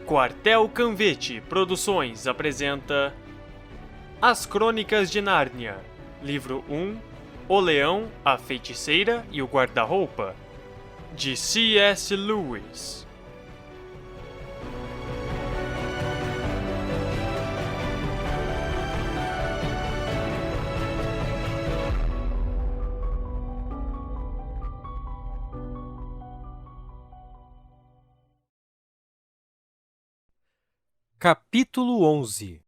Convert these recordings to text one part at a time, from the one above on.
Quartel Canvete Produções apresenta As Crônicas de Nárnia, Livro 1, O Leão, a Feiticeira e o Guarda-Roupa, de C.S. Lewis. Capítulo 11.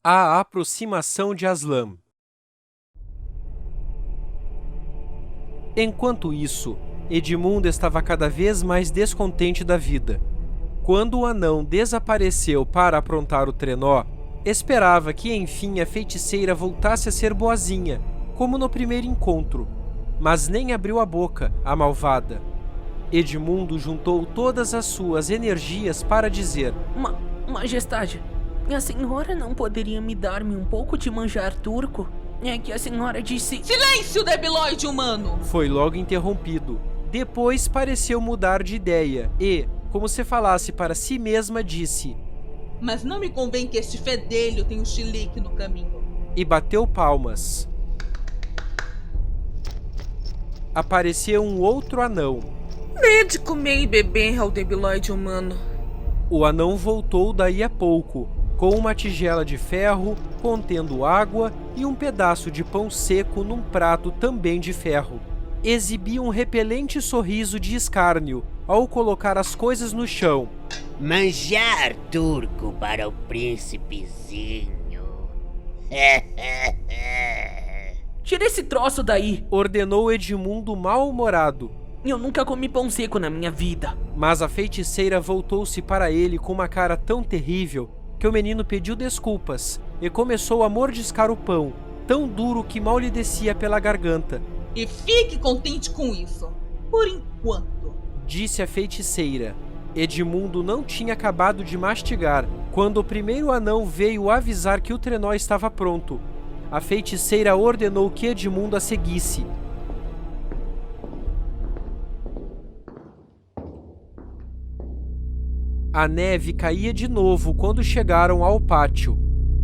A aproximação de Aslan. Enquanto isso, Edmundo estava cada vez mais descontente da vida. Quando o anão desapareceu para aprontar o trenó, esperava que enfim a feiticeira voltasse a ser boazinha, como no primeiro encontro, mas nem abriu a boca, a malvada. Edmundo juntou todas as suas energias para dizer: Majestade, a senhora não poderia me dar-me um pouco de manjar turco? É que a senhora disse... Silêncio, debilóide humano! Foi logo interrompido. Depois pareceu mudar de ideia e, como se falasse para si mesma, disse: Mas não me convém que este fedelho tenha um chilique no caminho. E bateu palmas. Apareceu um outro anão. Dê de comer e beber ao debilóide humano. O anão voltou daí a pouco, com uma tigela de ferro contendo água e um pedaço de pão seco num prato também de ferro. Exibia um repelente sorriso de escárnio ao colocar as coisas no chão. Manjar turco para o príncipezinho. Tira esse troço daí! Ordenou Edmundo mal-humorado. Eu nunca comi pão seco na minha vida. Mas a feiticeira voltou-se para ele com uma cara tão terrível que o menino pediu desculpas e começou a mordiscar o pão, tão duro que mal lhe descia pela garganta. E fique contente com isso, por enquanto, disse a feiticeira. Edmundo não tinha acabado de mastigar quando o primeiro anão veio avisar que o trenó estava pronto. A feiticeira ordenou que Edmundo a seguisse. A neve caía de novo quando chegaram ao pátio,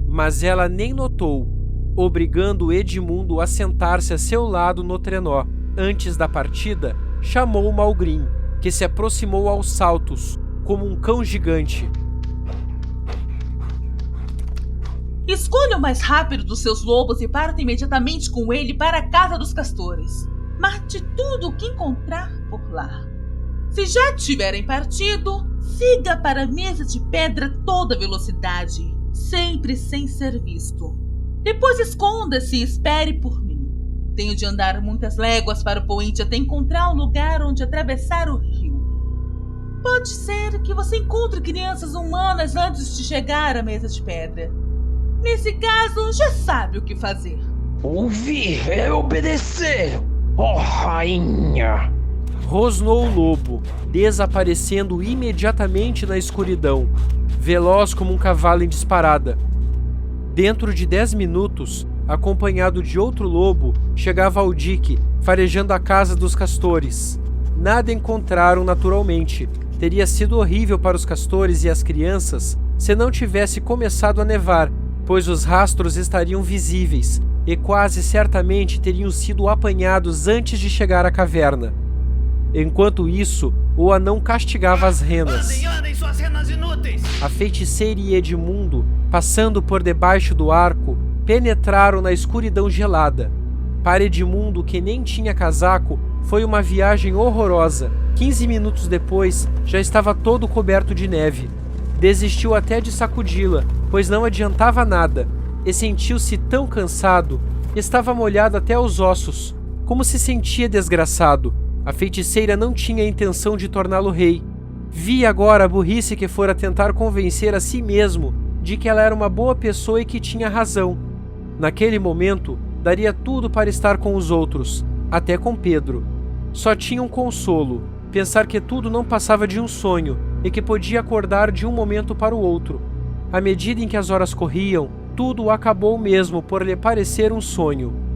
mas ela nem notou, obrigando Edmundo a sentar-se a seu lado no trenó. Antes da partida, chamou Malgrim, que se aproximou aos saltos, como um cão gigante. Escolha o mais rápido dos seus lobos e parta imediatamente com ele para a casa dos castores. Mate tudo o que encontrar por lá. Se já tiverem partido, siga para a mesa de pedra a toda velocidade, sempre sem ser visto. Depois esconda-se e espere por mim. Tenho de andar muitas léguas para o poente até encontrar um lugar onde atravessar o rio. Pode ser que você encontre crianças humanas antes de chegar à mesa de pedra. Nesse caso, já sabe o que fazer. Ouvir é obedecer, ó rainha! Rosnou o lobo, desaparecendo imediatamente na escuridão, veloz como um cavalo em disparada. Dentro de 10 minutos, acompanhado de outro lobo, chegava ao dique, farejando a casa dos castores. Nada encontraram naturalmente. Teria sido horrível para os castores e as crianças se não tivesse começado a nevar, pois os rastros estariam visíveis e quase certamente teriam sido apanhados antes de chegar à caverna. Enquanto isso, o anão castigava as renas. Andem, suas renas inúteis! A feiticeira e Edmundo, passando por debaixo do arco, penetraram na escuridão gelada. Para Edmundo, que nem tinha casaco, foi uma viagem horrorosa. 15 minutos depois, já estava todo coberto de neve. Desistiu até de sacudi-la, pois não adiantava nada, e sentiu-se tão cansado, estava molhado até os ossos. Como se sentia desgraçado. A feiticeira não tinha a intenção de torná-lo rei. Via agora a burrice que fora tentar convencer a si mesmo de que ela era uma boa pessoa e que tinha razão. Naquele momento, daria tudo para estar com os outros, até com Pedro. Só tinha um consolo, pensar que tudo não passava de um sonho e que podia acordar de um momento para o outro. À medida em que as horas corriam, tudo acabou mesmo por lhe parecer um sonho.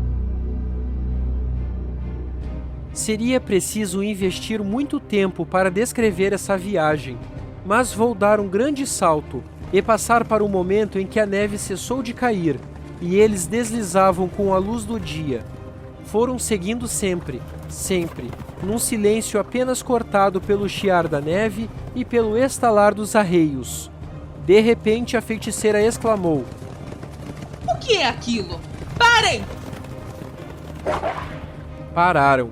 Seria preciso investir muito tempo para descrever essa viagem. mas vou dar um grande salto e passar para o momento em que a neve cessou de cair e eles deslizavam com a luz do dia. Foram seguindo sempre, sempre, num silêncio apenas cortado pelo chiar da neve e pelo estalar dos arreios. De repente, a feiticeira exclamou: O que é aquilo? Parem! Pararam.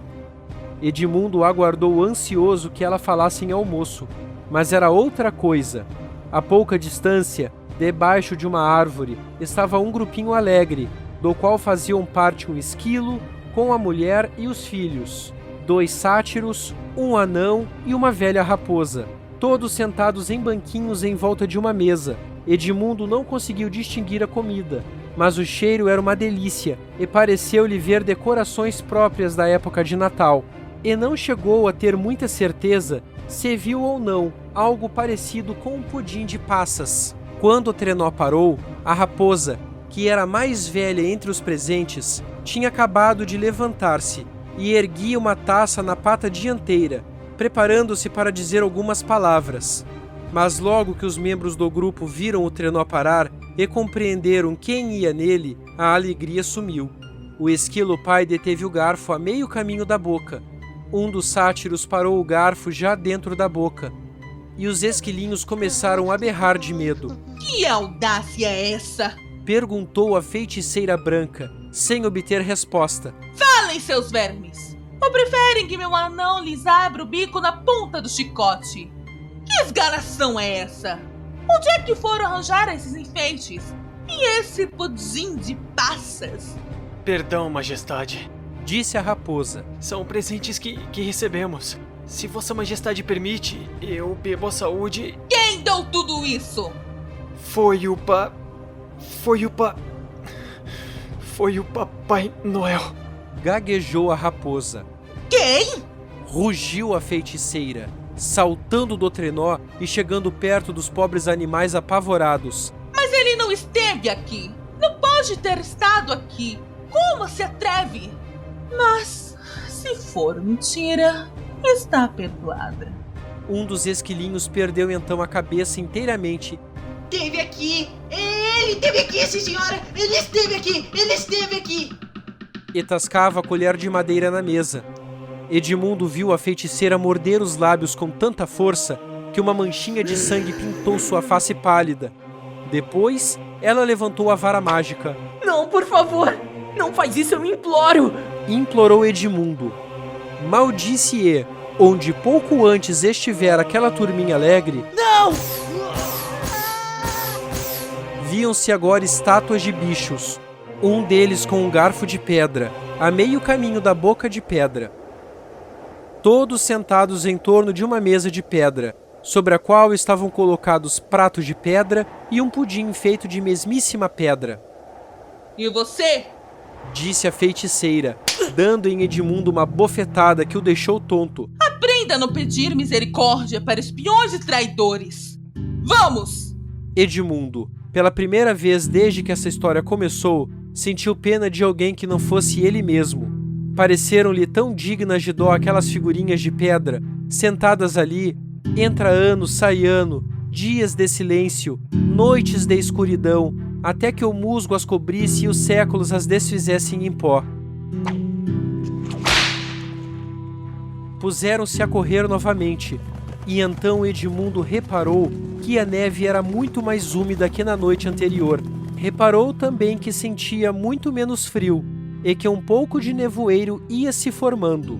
Edmundo aguardou ansioso que ela falasse em almoço, mas era outra coisa. A pouca distância, debaixo de uma árvore, estava um grupinho alegre, do qual faziam parte um esquilo, com a mulher e os filhos, 2 sátiros, um anão e uma velha raposa, todos sentados em banquinhos em volta de uma mesa. Edmundo não conseguiu distinguir a comida, mas o cheiro era uma delícia e pareceu-lhe ver decorações próprias da época de Natal, e não chegou a ter muita certeza se viu ou não algo parecido com um pudim de passas. Quando o trenó parou, a raposa, que era a mais velha entre os presentes, tinha acabado de levantar-se e erguia uma taça na pata dianteira, preparando-se para dizer algumas palavras. Mas logo que os membros do grupo viram o trenó parar e compreenderam quem ia nele, a alegria sumiu. O esquilo pai deteve o garfo a meio caminho da boca. Um dos sátiros parou o garfo já dentro da boca, e os esquilinhos começaram a berrar de medo. Que audácia é essa? Perguntou a feiticeira branca, sem obter resposta. Falem, seus vermes! Ou preferem que meu anão lhes abra o bico na ponta do chicote? Que esganação é essa? Onde é que foram arranjar esses enfeites? E esse pudim de passas? Perdão, majestade. Disse a raposa. São presentes que recebemos. Se Vossa Majestade permite, eu bebo a saúde. Quem deu tudo isso? Foi o Papai Noel. Gaguejou a raposa. Quem? Rugiu a feiticeira, saltando do trenó e chegando perto dos pobres animais apavorados. Mas ele não esteve aqui. Não pode ter estado aqui. Como se atreve? Mas, se for mentira, está perdoada. Um dos esquilinhos perdeu então a cabeça inteiramente. Esteve aqui! Ele esteve aqui, sim, senhora! Ele esteve aqui! Ele esteve aqui! E tascava a colher de madeira na mesa. Edmundo viu a feiticeira morder os lábios com tanta força que uma manchinha de sangue pintou sua face pálida. Depois, ela levantou a vara mágica. Não, por favor! Não faz isso, eu imploro! Implorou Edmundo. Maldisse-e, onde pouco antes estivera aquela turminha alegre, Não! viam-se agora estátuas de bichos, um deles com um garfo de pedra, a meio caminho da boca de pedra. Todos sentados em torno de uma mesa de pedra, sobre a qual estavam colocados pratos de pedra e um pudim feito de mesmíssima pedra. E você? Disse a feiticeira, dando em Edmundo uma bofetada que o deixou tonto. Aprenda a não pedir misericórdia para espiões e traidores. Vamos! Edmundo, pela primeira vez desde que essa história começou, sentiu pena de alguém que não fosse ele mesmo. Pareceram-lhe tão dignas de dó aquelas figurinhas de pedra, sentadas ali, entra ano, sai ano, dias de silêncio, noites de escuridão, até que o musgo as cobrisse e os séculos as desfizessem em pó. Puseram-se a correr novamente, e então Edmundo reparou que a neve era muito mais úmida que na noite anterior. Reparou também que sentia muito menos frio, e que um pouco de nevoeiro ia se formando.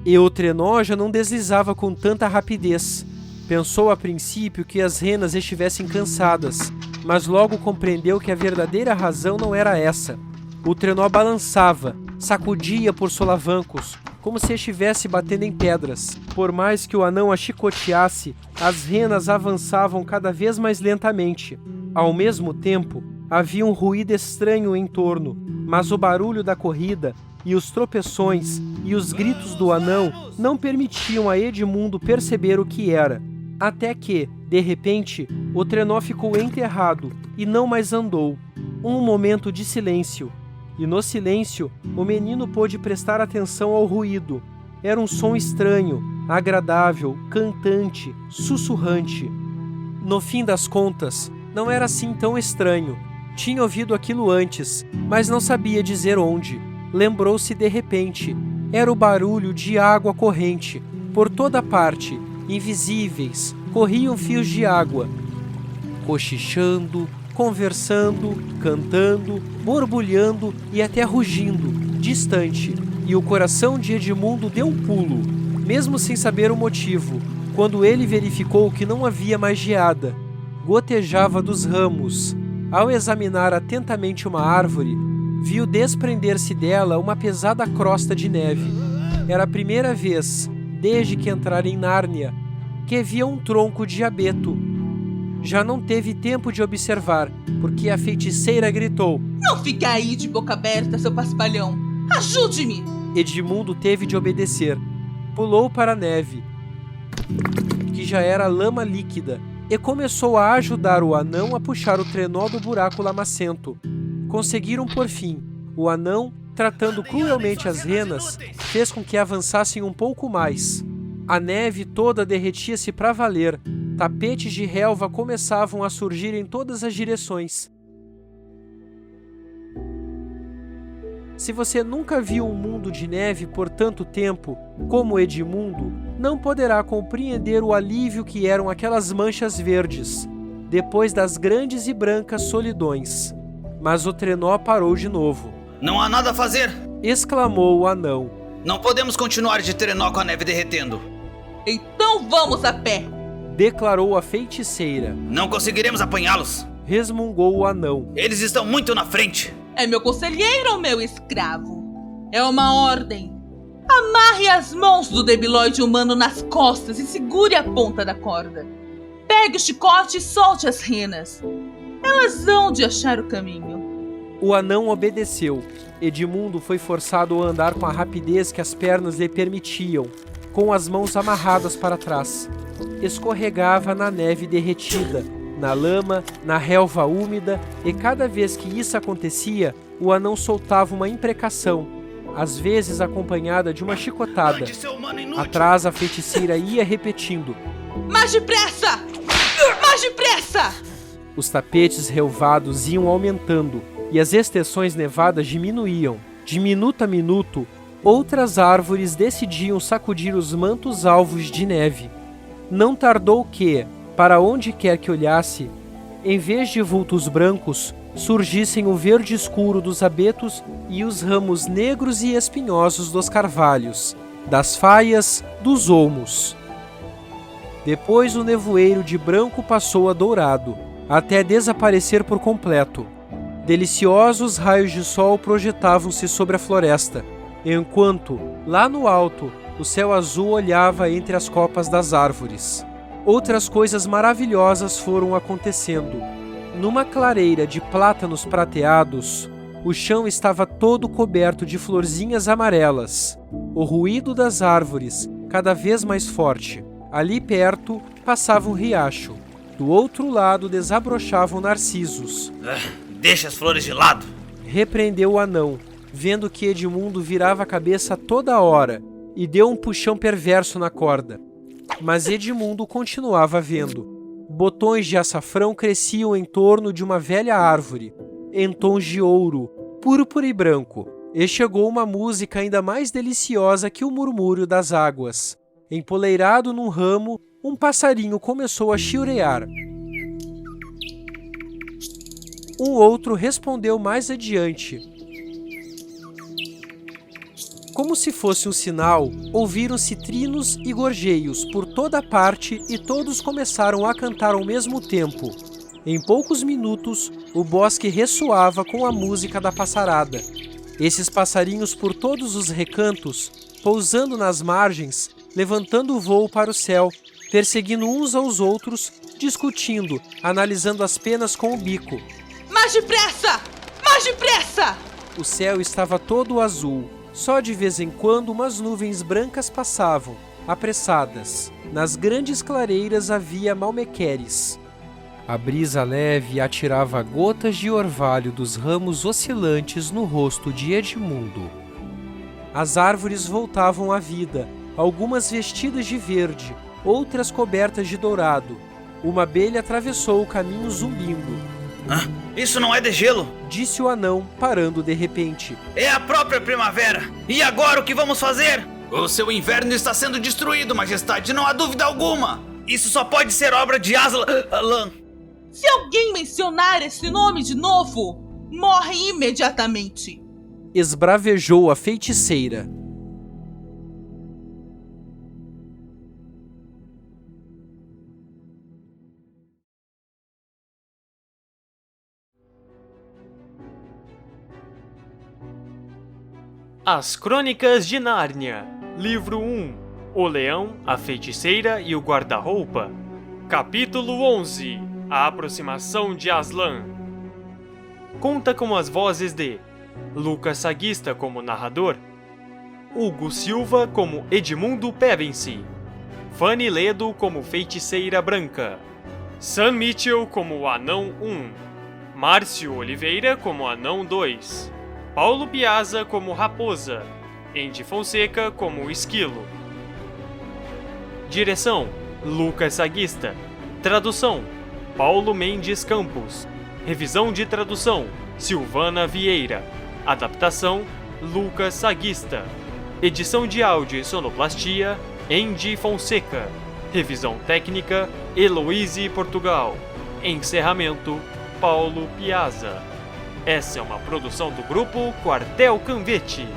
E o trenó já não deslizava com tanta rapidez. Pensou a princípio que as renas estivessem cansadas, mas logo compreendeu que a verdadeira razão não era essa. O trenó balançava, sacudia por solavancos, como se estivesse batendo em pedras. Por mais que o anão a chicoteasse, as renas avançavam cada vez mais lentamente. Ao mesmo tempo, havia um ruído estranho em torno, mas o barulho da corrida e os tropeções e os gritos do anão não permitiam a Edmundo perceber o que era. Até que, de repente, o trenó ficou enterrado e não mais andou. Um momento de silêncio. E no silêncio, o menino pôde prestar atenção ao ruído. Era um som estranho, agradável, cantante, sussurrante. No fim das contas, não era assim tão estranho. Tinha ouvido aquilo antes, mas não sabia dizer onde. Lembrou-se de repente. Era o barulho de água corrente. Por toda parte, invisíveis, corriam fios de água, cochichando, conversando, cantando, borbulhando e até rugindo, distante. E o coração de Edmundo deu um pulo, mesmo sem saber o motivo, quando ele verificou que não havia mais geada. Gotejava dos ramos. Ao examinar atentamente uma árvore, viu desprender-se dela uma pesada crosta de neve. Era a primeira vez, desde que entrara em Nárnia, que via um tronco de abeto. Já não teve tempo de observar, porque a feiticeira gritou: Não fique aí de boca aberta, seu paspalhão! Ajude-me! Edmundo teve de obedecer. Pulou para a neve, que já era lama líquida, e começou a ajudar o anão a puxar o trenó do buraco lamacento. Conseguiram por fim. O anão, tratando cruelmente as renas, fez com que avançassem um pouco mais. A neve toda derretia-se para valer. Tapetes de relva começavam a surgir em todas as direções. Se você nunca viu um mundo de neve por tanto tempo, como Edmundo, não poderá compreender o alívio que eram aquelas manchas verdes, depois das grandes e brancas solidões. Mas o trenó parou de novo. Não há nada a fazer! Exclamou o anão. Não podemos continuar de trenó com a neve derretendo. Então vamos a pé! Declarou a feiticeira. Não conseguiremos apanhá-los. Resmungou o anão. Eles estão muito na frente. É meu conselheiro ou meu escravo? É uma ordem. Amarre as mãos do debilóide humano nas costas e segure a ponta da corda. Pegue o chicote e solte as renas. Elas hão de achar o caminho. O anão obedeceu. Edmundo foi forçado a andar com a rapidez que as pernas lhe permitiam, com as mãos amarradas para trás. Escorregava na neve derretida, na lama, na relva úmida, e cada vez que isso acontecia, o anão soltava uma imprecação, às vezes acompanhada de uma chicotada. Atrás, a feiticeira ia repetindo: Mais depressa! Mais depressa! Os tapetes relvados iam aumentando, e as extensões nevadas diminuíam. De minuto a minuto, outras árvores decidiam sacudir os mantos alvos de neve. Não tardou que, para onde quer que olhasse, em vez de vultos brancos, surgissem o verde escuro dos abetos e os ramos negros e espinhosos dos carvalhos, das faias, dos olmos. Depois o nevoeiro de branco passou a dourado, até desaparecer por completo. Deliciosos raios de sol projetavam-se sobre a floresta, enquanto, lá no alto, o céu azul olhava entre as copas das árvores. Outras coisas maravilhosas foram acontecendo. Numa clareira de plátanos prateados, o chão estava todo coberto de florzinhas amarelas. O ruído das árvores, cada vez mais forte. Ali perto, passava um riacho. Do outro lado desabrochavam narcisos. Deixa as flores de lado! Repreendeu o anão, vendo que Edmundo virava a cabeça toda hora, e deu um puxão perverso na corda. Mas Edmundo continuava vendo. Botões de açafrão cresciam em torno de uma velha árvore, em tons de ouro, púrpura e branco, e chegou uma música ainda mais deliciosa que o murmúrio das águas. Empoleirado num ramo, um passarinho começou a chilrear. Um outro respondeu mais adiante. Como se fosse um sinal, ouviram-se trinos e gorjeios por toda parte e todos começaram a cantar ao mesmo tempo. Em poucos minutos, o bosque ressoava com a música da passarada. Esses passarinhos por todos os recantos, pousando nas margens, levantando o voo para o céu, perseguindo uns aos outros, discutindo, analisando as penas com o bico. Mais depressa! Mais depressa! O céu estava todo azul. Só de vez em quando umas nuvens brancas passavam, apressadas. Nas grandes clareiras havia malmequeres. A brisa leve atirava gotas de orvalho dos ramos oscilantes no rosto de Edmundo. As árvores voltavam à vida, algumas vestidas de verde, outras cobertas de dourado. Uma abelha atravessou o caminho zumbindo. Hã? Isso não é degelo. Disse o anão, parando de repente. É a própria primavera. E agora o que vamos fazer? O seu inverno está sendo destruído, majestade, não há dúvida alguma. Isso só pode ser obra de Aslan. Se alguém mencionar esse nome de novo, morre imediatamente. Esbravejou a feiticeira. As Crônicas de Nárnia, Livro 1, O Leão, a Feiticeira e o Guarda-Roupa. Capítulo 11, A Aproximação de Aslan. Conta com as vozes de Lucas Saguista como narrador, Hugo Silva como Edmundo Pevensey, Fanny Ledo como Feiticeira Branca, Sam Mitchell como Anão 1, Márcio Oliveira como Anão 2, Paulo Piazza como Raposa, Andy Fonseca como Esquilo. Direção: Lucas Saguista. Tradução: Paulo Mendes Campos. Revisão de tradução: Silvana Vieira. Adaptação: Lucas Saguista. Edição de áudio e sonoplastia: Andy Fonseca. Revisão técnica: Heloise Portugal. Encerramento: Paulo Piazza. Essa é uma produção do grupo Quartel Canvete.